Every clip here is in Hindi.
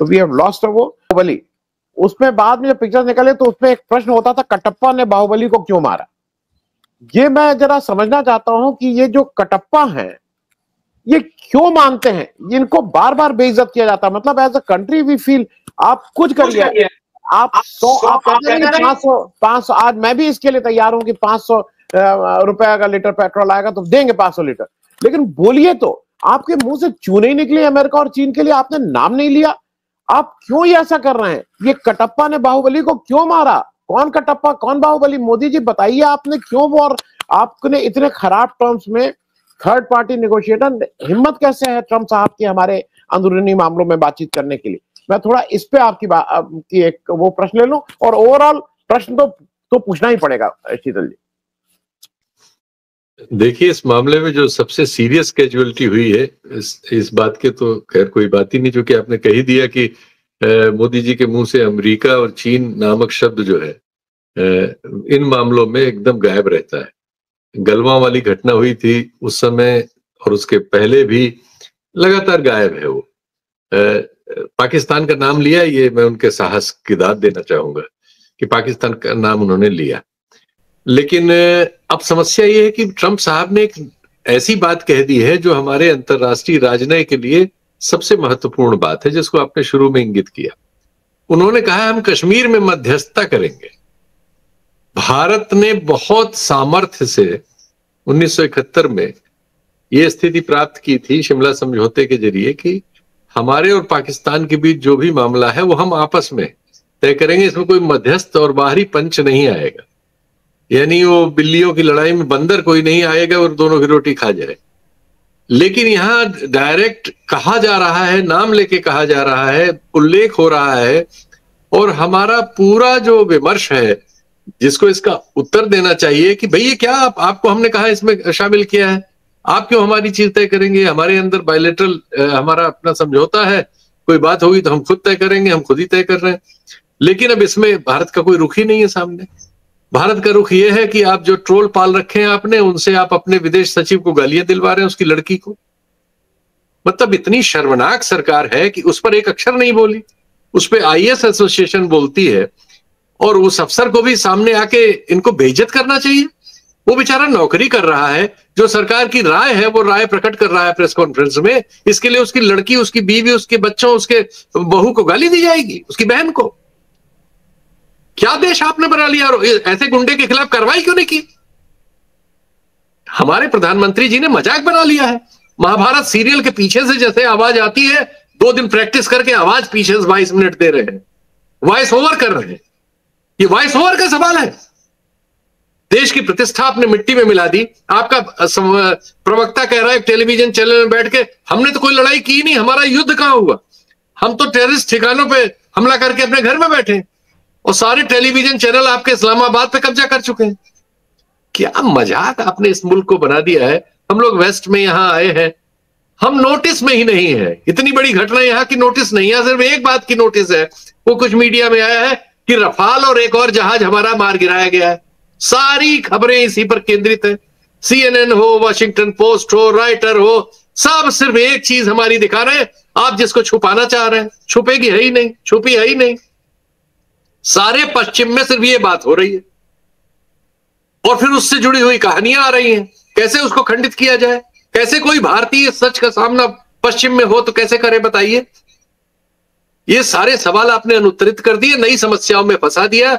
तो वी हैव लॉस्ट वो बाहुबली। उसमें बाद में जब पिक्चर निकले तो उसमें एक प्रश्न होता था, कटप्पा ने बाहुबली को क्यों मारा। ये मैं जरा समझना चाहता हूं कि ये जो कटप्पा हैं ये क्यों मानते हैं, इनको बार बार बेइज्जत किया जाता है। मतलब as a country we feel आप कुछ करिए, आप 500 आज मैं भी इसके लिए तैयार हूं कि 500 रुपए का लीटर पेट्रोल आएगा तो देंगे 500 लीटर, लेकिन बोलिए तो आपके मुंह से चू नहीं निकली अमेरिका और चीन के लिए आपने नाम नहीं लिया। आप क्यों ये ऐसा कर रहे हैं। ये कटप्पा ने बाहुबली को क्यों मारा, कौन कटप्पा कौन बाहुबली, मोदी जी बताइए आपने क्यों वो, और आपने इतने खराब टर्म्स में थर्ड पार्टी नेगोशिएटर, हिम्मत कैसे है ट्रम्प साहब की हमारे अंदरूनी मामलों में बातचीत करने के लिए। मैं थोड़ा इस पे आपकी एक वो प्रश्न ले लूं, और ओवरऑल प्रश्न तो पूछना ही पड़ेगा शीतल जी। देखिए, इस मामले में जो सबसे सीरियस कैजुअलिटी हुई है इस बात के तो खैर कोई बात ही नहीं, जो कि आपने कही दिया कि मोदी जी के मुंह से अमेरिका और चीन नामक शब्द जो है इन मामलों में एकदम गायब रहता है। गलवां वाली घटना हुई थी उस समय और उसके पहले भी लगातार गायब है वो। पाकिस्तान का नाम लिया, ये मैं उनके साहस की दाद देना चाहूंगा कि पाकिस्तान का नाम उन्होंने लिया। लेकिन अब समस्या ये है कि ट्रंप साहब ने एक ऐसी बात कह दी है जो हमारे अंतर्राष्ट्रीय राजनय के लिए सबसे महत्वपूर्ण बात है, जिसको आपने शुरू में इंगित किया। उन्होंने कहा हम कश्मीर में मध्यस्थता करेंगे। भारत ने बहुत सामर्थ्य से 1971 में यह स्थिति प्राप्त की थी शिमला समझौते के जरिए कि हमारे और पाकिस्तान के बीच जो भी मामला है वो हम आपस में तय करेंगे, इसमें कोई मध्यस्थ और बाहरी पंच नहीं आएगा। यानी वो बिल्लियों की लड़ाई में बंदर कोई नहीं आएगा और दोनों की रोटी खा जाए। लेकिन यहां डायरेक्ट कहा जा रहा है, नाम लेके कहा जा रहा है, उल्लेख हो रहा है, और हमारा पूरा जो विमर्श है जिसको इसका उत्तर देना चाहिए कि भई ये क्या आपको हमने कहा इसमें शामिल किया है, आप क्यों हमारी चीज तय करेंगे। हमारे अंदर बायलैटरल हमारा अपना समझौता है, कोई बात होगी तो हम खुद तय करेंगे, हम खुद ही तय कर रहे हैं। लेकिन अब इसमें भारत का कोई रुख ही नहीं है सामने। भारत का रुख यह है कि आप जो ट्रोल पाल रखे हैं आपने, उनसे आप अपने विदेश सचिव को गालियां दिलवा रहे हैं, उसकी लड़की को। मतलब इतनी शर्मनाक सरकार है कि उस पर एक अक्षर नहीं बोली, उस पर आईएएस एसोसिएशन बोलती है, और उस अफसर को भी सामने आके इनको बेइज्जत करना चाहिए। वो बेचारा नौकरी कर रहा है, जो सरकार की राय है वो राय प्रकट कर रहा है प्रेस कॉन्फ्रेंस में, इसके लिए उसकी लड़की, उसकी बीवी, उसके बच्चों, उसके बहू को गाली दी जाएगी, उसकी बहन को। क्या देश आपने बना लिया, और ऐसे गुंडे के खिलाफ कार्रवाई क्यों नहीं की। हमारे प्रधानमंत्री जी ने मजाक बना लिया है। महाभारत सीरियल के पीछे से जैसे आवाज आती है, 2 दिन प्रैक्टिस करके आवाज पीछे से 22 मिनट दे रहे हैं, वॉइस ओवर कर रहे हैं। ये वॉइस ओवर का सवाल है। देश की प्रतिष्ठा आपने मिट्टी में मिला दी। आपका प्रवक्ता कह रहा है टेलीविजन चैनल में बैठ के, हमने तो कोई लड़ाई की नहीं, हमारा युद्ध कहां हुआ, हम तो टेररिस्ट ठिकानों पे हमला करके अपने घर में बैठे, और सारे टेलीविजन चैनल आपके इस्लामाबाद पे कब्जा कर चुके हैं। क्या मजाक आपने इस मुल्क को बना दिया है। हम लोग वेस्ट में यहां आए हैं, हम नोटिस में ही नहीं है। इतनी बड़ी घटना यहां की नोटिस नहीं है, सिर्फ एक बात की नोटिस है, वो कुछ मीडिया में आया है कि रफाल और एक और जहाज हमारा मार गिराया गया है। सारी खबरें इसी पर केंद्रित है। CNN हो, वॉशिंगटन पोस्ट हो, राइटर हो, सब सिर्फ एक चीज हमारी दिखा रहे हैं, आप जिसको छुपाना चाह रहे हैं। छुपेगी है ही नहीं, छुपी है ही नहीं। सारे पश्चिम में सिर्फ ये बात हो रही है, और फिर उससे जुड़ी हुई कहानियां आ रही हैं। कैसे उसको खंडित किया जाए, कैसे कोई भारतीय सच का सामना पश्चिम में हो तो कैसे करे, बताइए। ये सारे सवाल आपने अनुत्तरित कर दिए, नई समस्याओं में फंसा दिया,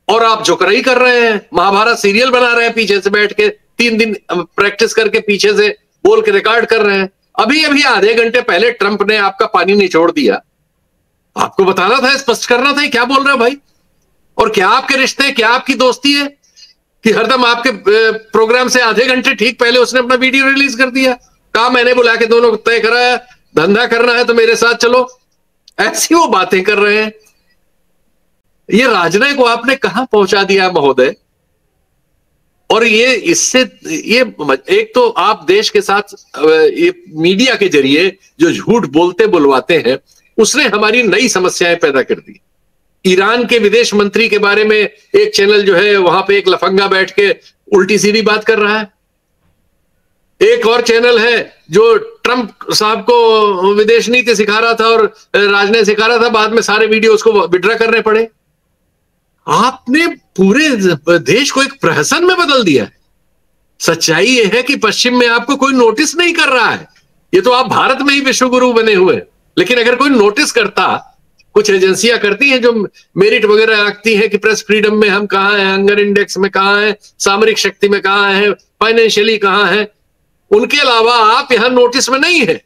और आप जोकराई कर रहे हैं, महाभारत सीरियल बना रहे हैं पीछे से बैठ के, 3 दिन प्रैक्टिस करके पीछे से बोल के रिकॉर्ड कर रहे हैं। अभी अभी आधे घंटे पहले ट्रंप ने आपका पानी निचोड़ दिया। आपको बताना था, स्पष्ट करना था, क्या बोल रहे हो भाई। और क्या आपके रिश्ते हैं, क्या आपकी दोस्ती है कि हरदम आपके प्रोग्राम से आधे घंटे ठीक पहले उसने अपना वीडियो रिलीज कर दिया, कहा मैंने बुला के दोनों को तय कराया, धंधा करना है तो मेरे साथ चलो। ऐसी वो बातें कर रहे हैं। ये राजनय को आपने कहां पहुंचा दिया महोदय। और ये इससे ये एक तो आप देश के साथ ये मीडिया के जरिए जो झूठ बोलते बुलवाते हैं, उसने हमारी नई समस्याएं पैदा कर दी। ईरान के विदेश मंत्री के बारे में एक चैनल जो है वहां पे एक लफंगा बैठ के उल्टी सीधी बात कर रहा है। एक और चैनल है जो ट्रंप साहब को विदेश नीति सिखा रहा था और राजनीति सिखा रहा था, बाद में सारे वीडियो उसको विड्रॉ करने पड़े। आपने पूरे देश को एक प्रहसन में बदल दिया है। सच्चाई यह है कि पश्चिम में आपको कोई नोटिस नहीं कर रहा है। ये तो आप भारत में ही विश्वगुरु बने हुए हैं, लेकिन अगर कोई नोटिस करता, कुछ एजेंसियां करती हैं जो मेरिट वगैरह रखती हैं कि प्रेस फ्रीडम में हम कहां हैं, हंगर इंडेक्स में कहां हैं, सामरिक शक्ति में कहां हैं, फाइनेंशियली कहां हैं, उनके अलावा आप यहां नोटिस में नहीं है।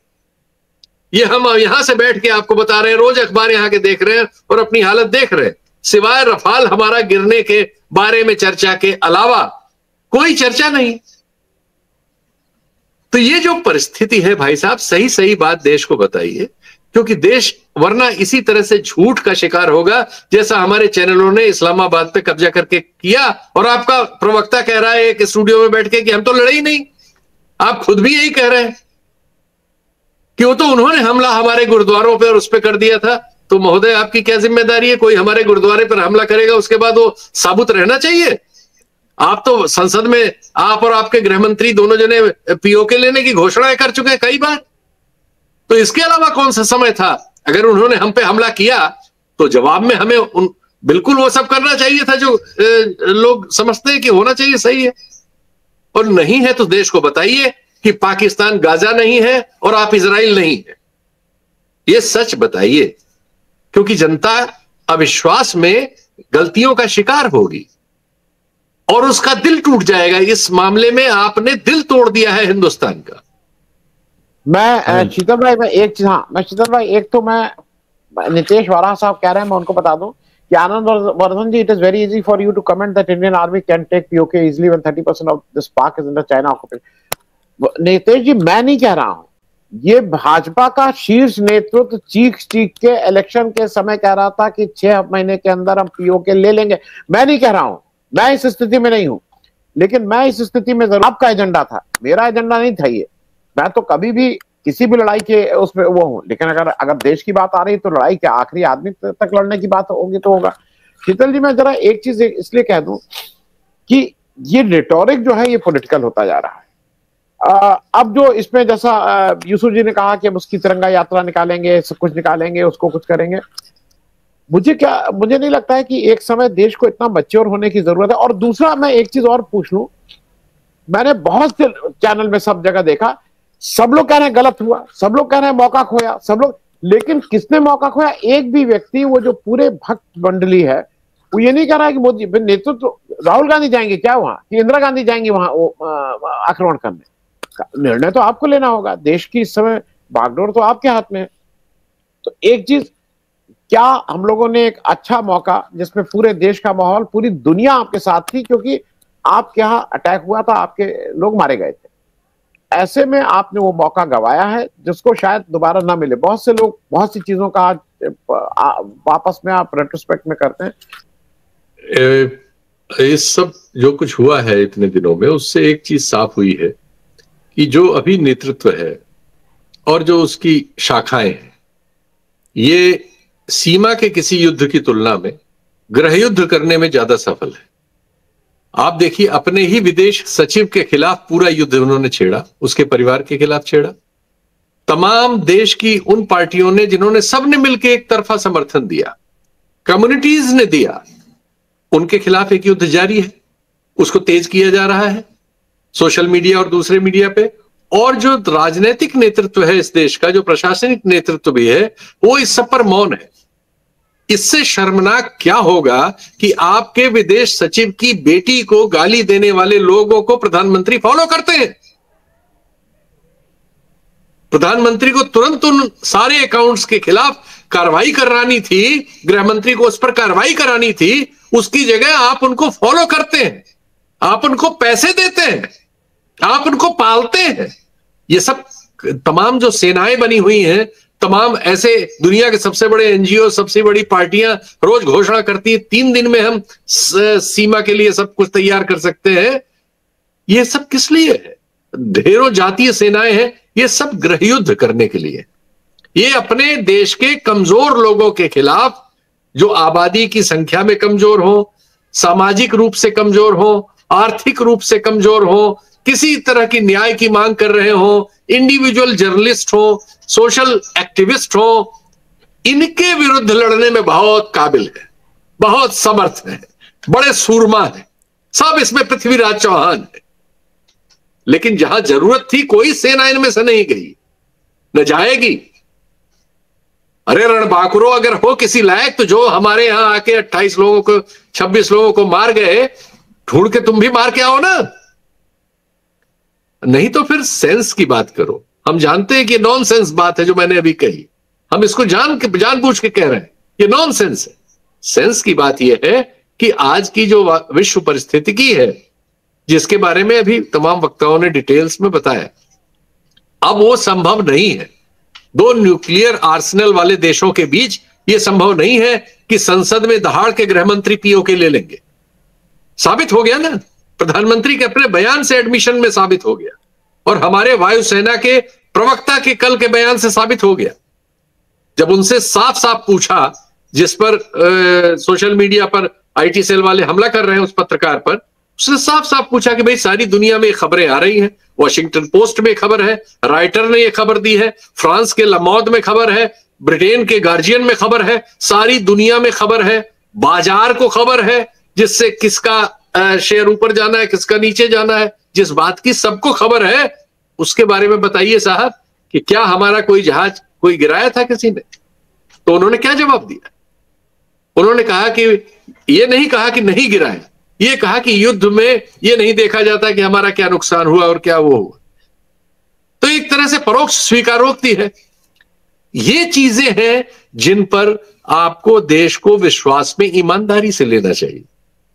ये हम यहां से बैठ के आपको बता रहे हैं, रोज अखबार यहां के देख रहे हैं और अपनी हालत देख रहे हैं। सिवाय रफाल हमारा गिरने के बारे में चर्चा के अलावा कोई चर्चा नहीं। तो ये जो परिस्थिति है भाई साहब, सही सही बात देश को बताइए, क्योंकि देश वरना इसी तरह से झूठ का शिकार होगा जैसा हमारे चैनलों ने इस्लामाबाद पे कब्जा करके किया। और आपका प्रवक्ता कह रहा है एक स्टूडियो में बैठ के कि हम तो लड़े ही नहीं। आप खुद भी यही कह रहे हैं कि वो तो उन्होंने हमला हमारे गुरुद्वारों पे और उस पे कर दिया था। तो महोदय आपकी क्या जिम्मेदारी है? कोई हमारे गुरुद्वारे पर हमला करेगा उसके बाद वो साबुत रहना चाहिए? आप तो संसद में आप और आपके गृह मंत्री दोनों जने पीओके लेने की घोषणाएं कर चुके हैं कई बार। तो इसके अलावा कौन सा समय था? अगर उन्होंने हम पे हमला किया तो जवाब में हमें बिल्कुल वो सब करना चाहिए था जो लोग समझते हैं कि होना चाहिए, सही है। और नहीं है तो देश को बताइए कि पाकिस्तान गाजा नहीं है और आप इजराइल नहीं है। ये सच बताइए, क्योंकि जनता अविश्वास में गलतियों का शिकार होगी और उसका दिल टूट जाएगा। इस मामले में आपने दिल तोड़ दिया है हिंदुस्तान का। मैं शीतल भाई, मैं एक चीज, हाँ मैं शीतल भाई, एक तो मैं नितेश वारा साहब कह रहे हैं, मैं उनको बता दूं कि Anand Vardhan ji, it is very easy for you to comment that Indian army can take PoK easily when 30% of this Pak is under China occupation. Nitesh ji, मैं नहीं कह रहा हूं, ये भाजपा का शीर्ष नेतृत्व चीख चीख के इलेक्शन के समय कह रहा था कि 6 महीने के अंदर हम पीओके ले लेंगे। मैं नहीं कह रहा हूं, मैं इस स्थिति में नहीं हूं, लेकिन मैं इस स्थिति में जरूर, आपका एजेंडा था, मेरा एजेंडा नहीं था ये। मैं तो कभी भी किसी भी लड़ाई के उसमें वो हूं, लेकिन अगर देश की बात आ रही है तो लड़ाई के आखिरी आदमी तक लड़ने की बात होगी तो होगा। शीतल जी, मैं जरा एक चीज इसलिए कह दूं कि ये रिटोरिक जो है ये पॉलिटिकल होता जा रहा है। अब जो इसमें जैसा यूसुफ जी ने कहा कि हम उसकी तिरंगा यात्रा निकालेंगे, सब कुछ निकालेंगे, उसको कुछ करेंगे, मुझे नहीं लगता है कि एक समय देश को इतना मैच्योर होने की जरूरत है। और दूसरा मैं एक चीज और पूछ लूं, मैंने बहुत से चैनल में सब जगह देखा, सब लोग कह रहे हैं गलत हुआ, सब लोग कह रहे हैं मौका खोया, सब लोग, लेकिन किसने मौका खोया? एक भी व्यक्ति, वो जो पूरे भक्त मंडली है, वो ये नहीं कह रहा है कि मोदी नेतृत्व तो राहुल गांधी जाएंगे क्या वहां, कि इंदिरा गांधी जाएंगी वहां आक्रमण करने। निर्णय तो आपको लेना होगा, देश की इस समय बागडोर तो आपके हाथ में है। तो एक चीज, क्या हम लोगों ने एक अच्छा मौका जिसमें पूरे देश का माहौल, पूरी दुनिया आपके साथ थी, क्योंकि आपके यहाँ अटैक हुआ था, आपके लोग मारे गए थे, ऐसे में आपने वो मौका गंवाया है जिसको शायद दोबारा ना मिले। बहुत से लोग बहुत सी चीजों का वापस में आप रेट्रोस्पेक्ट में करते हैं। ये सब जो कुछ हुआ है इतने दिनों में, उससे एक चीज साफ हुई है कि जो अभी नेतृत्व है और जो उसकी शाखाएं हैं, ये सीमा के किसी युद्ध की तुलना में गृह युद्ध करने में ज्यादा सफल है। आप देखिए, अपने ही विदेश सचिव के खिलाफ पूरा युद्ध उन्होंने छेड़ा, उसके परिवार के खिलाफ छेड़ा। तमाम देश की उन पार्टियों ने जिन्होंने सबने मिलकर एक तरफा समर्थन दिया, कम्युनिटीज ने दिया, उनके खिलाफ एक युद्ध जारी है, उसको तेज किया जा रहा है सोशल मीडिया और दूसरे मीडिया पे। और जो राजनीतिक नेतृत्व है इस देश का, जो प्रशासनिक नेतृत्व भी है, वो इस सब पर मौन है। इससे शर्मनाक क्या होगा कि आपके विदेश सचिव की बेटी को गाली देने वाले लोगों को प्रधानमंत्री फॉलो करते हैं। प्रधानमंत्री को तुरंत उन सारे अकाउंट्स के खिलाफ कार्रवाई करानी थी, गृह मंत्री को उस पर कार्रवाई करानी थी, उसकी जगह आप उनको फॉलो करते हैं, आप उनको पैसे देते हैं, आप उनको पालते हैं। ये सब तमाम जो सेनाएं बनी हुई हैं, तमाम ऐसे दुनिया के सबसे बड़े एनजीओ, सबसे बड़ी पार्टियां रोज घोषणा करती है 3 दिन में हम सीमा के लिए सब कुछ तैयार कर सकते हैं। ये सब किस लिए है? ढेरों जातीय सेनाएं हैं, ये सब गृह युद्ध करने के लिए। ये अपने देश के कमजोर लोगों के खिलाफ, जो आबादी की संख्या में कमजोर हो, सामाजिक रूप से कमजोर हो, आर्थिक रूप से कमजोर हो, किसी तरह की न्याय की मांग कर रहे हो, इंडिविजुअल जर्नलिस्ट हो, सोशल एक्टिविस्ट हो, इनके विरुद्ध लड़ने में बहुत काबिल है, बहुत समर्थ है, बड़े सूरमा है, सब इसमें पृथ्वीराज चौहान है। लेकिन जहां जरूरत थी कोई सेना इनमें से नहीं गई, न जाएगी। अरे रणबांकुरो अगर हो किसी लायक तो जो हमारे यहां आके 28 लोगों को 26 लोगों को मार गए, ढूंढ के तुम भी मार के आओ ना। नहीं तो फिर सेंस की बात करो। हम जानते हैं कि नॉनसेंस बात है जो मैंने अभी कही, हम इसको जानबूझ के कह रहे हैं, ये नॉनसेंस है। सेंस की बात यह है कि आज की जो विश्व परिस्थिति है, जिसके बारे में अभी तमाम वक्ताओं ने डिटेल्स में बताया, अब वो संभव नहीं है। दो न्यूक्लियर आर्सेनल वाले देशों के बीच यह संभव नहीं है कि संसद में दहाड़ के गृह मंत्री पीओके ले लेंगे। साबित हो गया ना, प्रधानमंत्री के अपने बयान से एडमिशन में साबित हो गया, और हमारे वायुसेना के प्रवक्ता के कल के बयान से साबित हो गया। जब उनसे साफ साफ पूछा, जिस पर सोशल मीडिया पर आईटी सेल वाले हमला कर रहे हैं उस पत्रकार पर, उसने साफ साफ पूछा कि भाई सारी दुनिया में खबरें आ रही हैं, वॉशिंगटन पोस्ट में खबर है, राइटर ने यह खबर दी है, फ्रांस के लमौद में खबर है, ब्रिटेन के गार्जियन में खबर है, सारी दुनिया में खबर है, बाजार को खबर है, जिससे किसका शेयर ऊपर जाना है, किसका नीचे जाना है, जिस बात की सबको खबर है, उसके बारे में बताइए साहब कि क्या हमारा कोई जहाज कोई गिराया था किसी ने? तो उन्होंने क्या जवाब दिया? उन्होंने कहा कि ये नहीं कहा कि नहीं गिराया, ये कहा कि युद्ध में ये नहीं देखा जाता कि हमारा क्या नुकसान हुआ और क्या वो हुआ। तो एक तरह से परोक्ष स्वीकारोक्ति है। ये चीजें हैं जिन पर आपको देश को विश्वास में ईमानदारी से लेना चाहिए।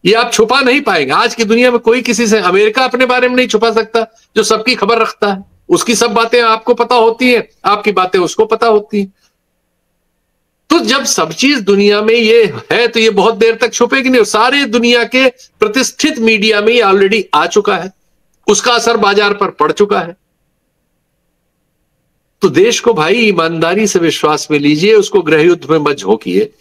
ये आप छुपा नहीं पाएंगे। आज की दुनिया में कोई किसी से, अमेरिका अपने बारे में नहीं छुपा सकता जो सबकी खबर रखता है। उसकी सब बातें आपको पता होती हैं, आपकी बातें उसको पता होती हैं। तो जब सब चीज दुनिया में ये है तो ये बहुत देर तक छुपेगी नहीं। और सारे दुनिया के प्रतिष्ठित मीडिया में ये ऑलरेडी आ चुका है, उसका असर बाजार पर पड़ चुका है। तो देश को भाई ईमानदारी से विश्वास में लीजिए, उसको गृह युद्ध में मत झोंकिए।